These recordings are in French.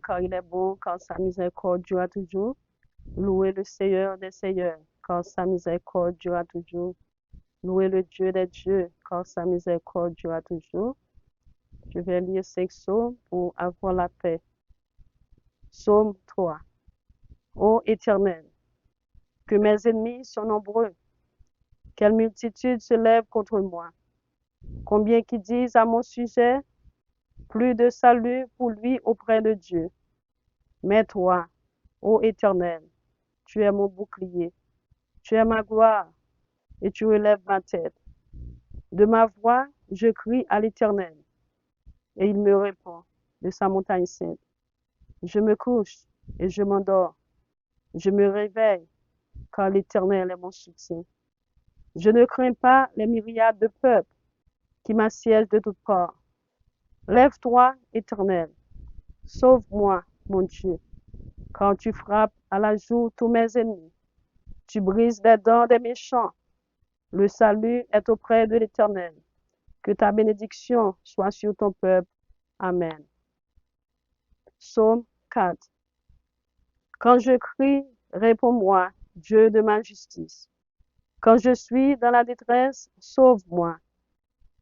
car il est bon, car sa miséricorde durera toujours. Louez le Seigneur des Seigneurs, car sa miséricorde durera toujours. Louez le Dieu des dieux, car sa miséricorde durera toujours. Je vais lire 5 psaumes pour avoir la paix. Psaume 3. Ô Éternel, que mes ennemis sont nombreux, quelle multitude se lève contre moi. Combien qui disent à mon sujet, plus de salut pour lui auprès de Dieu. Mais toi, ô Éternel, tu es mon bouclier, tu es ma gloire, et tu relèves ma tête. De ma voix, je crie à l'Éternel, et il me répond de sa montagne sainte. Je me couche et je m'endors. Je me réveille, car l'Éternel est mon soutien. Je ne crains pas les myriades de peuples qui m'assiègent de toutes parts. Lève-toi, Éternel, sauve-moi, mon Dieu, quand tu frappes à la joue tous mes ennemis. Tu brises les dents des méchants. Le salut est auprès de l'Éternel. Que ta bénédiction soit sur ton peuple. Amen. Psaume 4. Quand je crie, réponds-moi, Dieu de ma justice. Quand je suis dans la détresse, sauve-moi.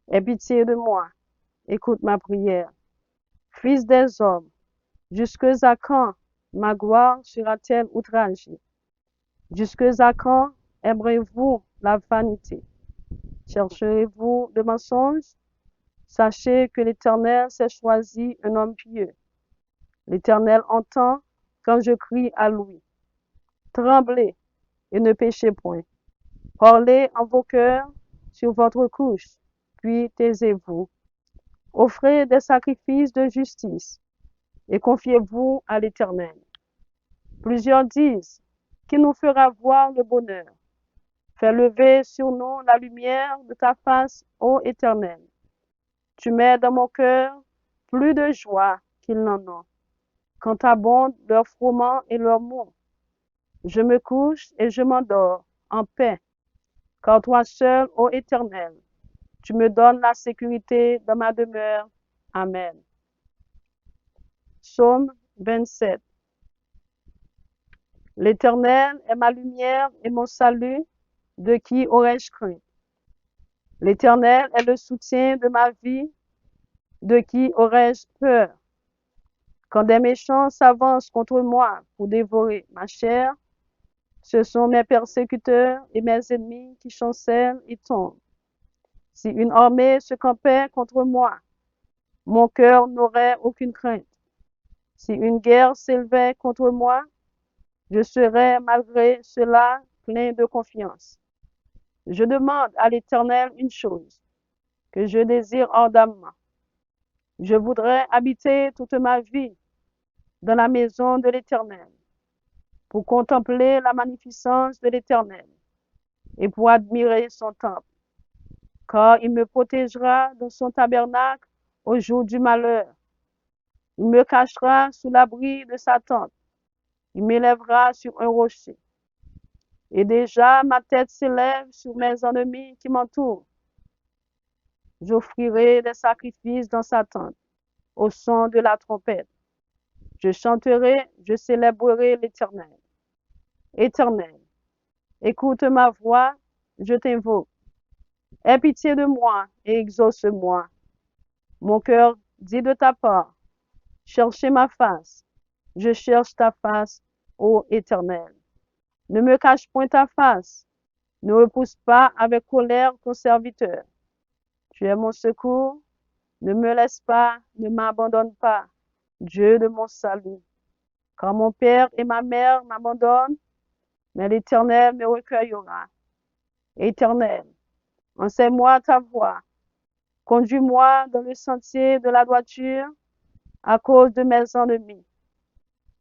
Aie pitié de moi. Écoute ma prière. Fils des hommes, jusque à quand ma gloire sera-t-elle outragée? Jusque à quand aimerez-vous la vanité? Chercherez-vous le mensonge? Sachez que l'Éternel s'est choisi un homme pieux. L'Éternel entend quand je crie à lui. Tremblez et ne péchez point. Parlez en vos cœurs sur votre couche, puis taisez-vous. Offrez des sacrifices de justice et confiez-vous à l'Éternel. Plusieurs disent, qui nous fera voir le bonheur? Fais lever sur nous la lumière de ta face, ô Éternel. Tu mets dans mon cœur plus de joie qu'ils n'en ont, quand abondent leurs froment et leurs mots. Je me couche et je m'endors en paix, car toi seul, ô Éternel, tu me donnes la sécurité dans ma demeure. Amen. Psaume 27. L'Éternel est ma lumière et mon salut, de qui aurais-je craint? L'Éternel est le soutien de ma vie, de qui aurais-je peur? Quand des méchants s'avancent contre moi pour dévorer ma chair, ce sont mes persécuteurs et mes ennemis qui chancellent et tombent. Si une armée se campait contre moi, mon cœur n'aurait aucune crainte. Si une guerre s'élevait contre moi, je serais malgré cela plein de confiance. Je demande à l'Éternel une chose, que je désire ardemment. Je voudrais habiter toute ma vie dans la maison de l'Éternel, pour contempler la magnificence de l'Éternel et pour admirer son temple, car il me protégera dans son tabernacle au jour du malheur. Il me cachera sous l'abri de sa tente. Il m'élèvera sur un rocher. Et déjà ma tête s'élève sur mes ennemis qui m'entourent. J'offrirai des sacrifices dans sa tente, au son de la trompette. Je chanterai, je célébrerai l'Éternel. Éternel, écoute ma voix, je t'invoque. Aie pitié de moi et exauce-moi. Mon cœur dit de ta part, cherchez ma face. Je cherche ta face, ô Éternel. Ne me cache point ta face. Ne repousse pas avec colère ton serviteur. Tu es mon secours. Ne me laisse pas, ne m'abandonne pas, Dieu de mon salut. Quand mon père et ma mère m'abandonnent, mais l'Éternel me recueillera. Éternel, enseigne-moi ta voie. Conduis-moi dans le sentier de la droiture à cause de mes ennemis.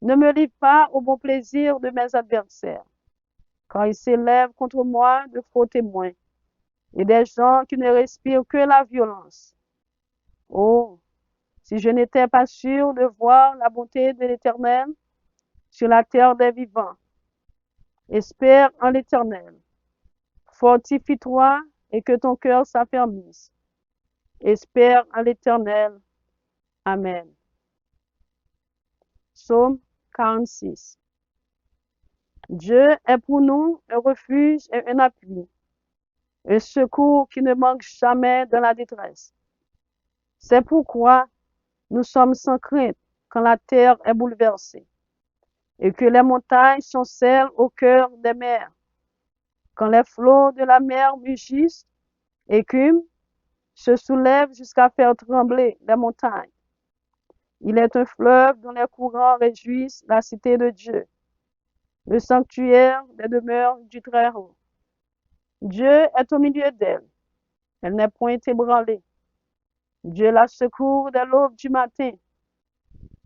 Ne me livre pas au bon plaisir de mes adversaires, car ils s'élèvent contre moi de faux témoins et des gens qui ne respirent que la violence. Oh, si je n'étais pas sûr de voir la bonté de l'Éternel sur la terre des vivants. Espère en l'Éternel. Fortifie-toi et que ton cœur s'affermisse. Espère en l'Éternel. Amen. Psaume 46. Dieu est pour nous un refuge et un appui, un secours qui ne manque jamais dans la détresse. C'est pourquoi nous sommes sans crainte quand la terre est bouleversée et que les montagnes sont celles au cœur des mers. Quand les flots de la mer mugissent, écument, se soulèvent jusqu'à faire trembler les montagnes. Il est un fleuve dont les courants réjouissent la cité de Dieu, le sanctuaire des demeures du Très-Haut. Dieu est au milieu d'elle. Elle n'est point ébranlée. Dieu la secourt dès l'aube du matin.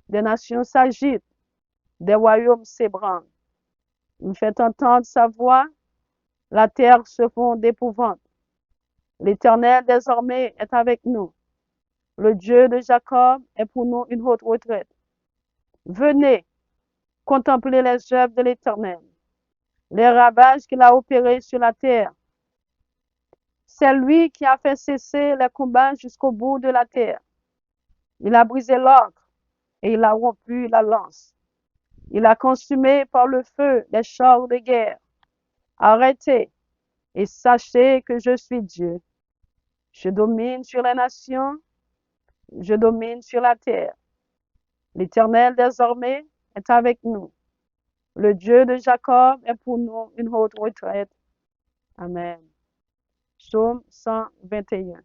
Des nations s'agitent, des royaumes s'ébranlent. Il fait entendre sa voix, la terre se fond d'épouvante. L'Éternel désormais est avec nous. Le Dieu de Jacob est pour nous une haute retraite. Venez, contemplez les œuvres de l'Éternel, les ravages qu'il a opérés sur la terre. C'est lui qui a fait cesser les combats jusqu'au bout de la terre. Il a brisé l'arc et il a rompu la lance. Il a consumé par le feu les chars de guerre. Arrêtez et sachez que je suis Dieu. Je domine sur les nations, je domine sur la terre. L'Éternel désormais est avec nous. Le Dieu de Jacob est pour nous une haute retraite. Amen. Psaume 121.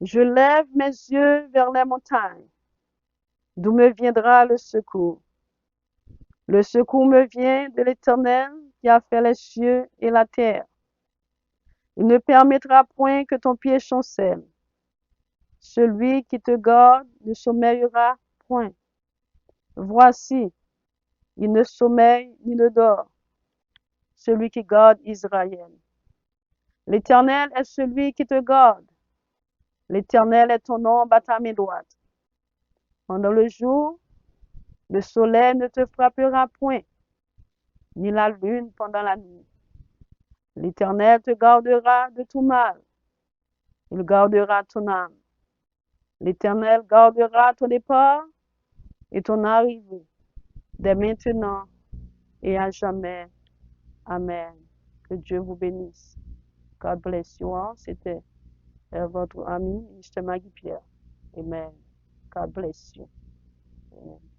Je lève mes yeux vers les montagnes. D'où me viendra le secours? Le secours me vient de l'Éternel qui a fait les cieux et la terre. Il ne permettra point que ton pied chancelle. Celui qui te garde ne sommeillera point. Voici, il ne sommeille ni ne dort, celui qui garde Israël. L'Éternel est celui qui te garde. L'Éternel est ton ombre à ta main droite. Pendant le jour, le soleil ne te frappera point, ni la lune pendant la nuit. L'Éternel te gardera de tout mal. Il gardera ton âme. L'Éternel gardera ton départ et ton arrivée, dès maintenant et à jamais. Amen. Que Dieu vous bénisse. God bless you all. C'était votre ami, Mr. Maggie Pierre. Amen. God bless you. Amen.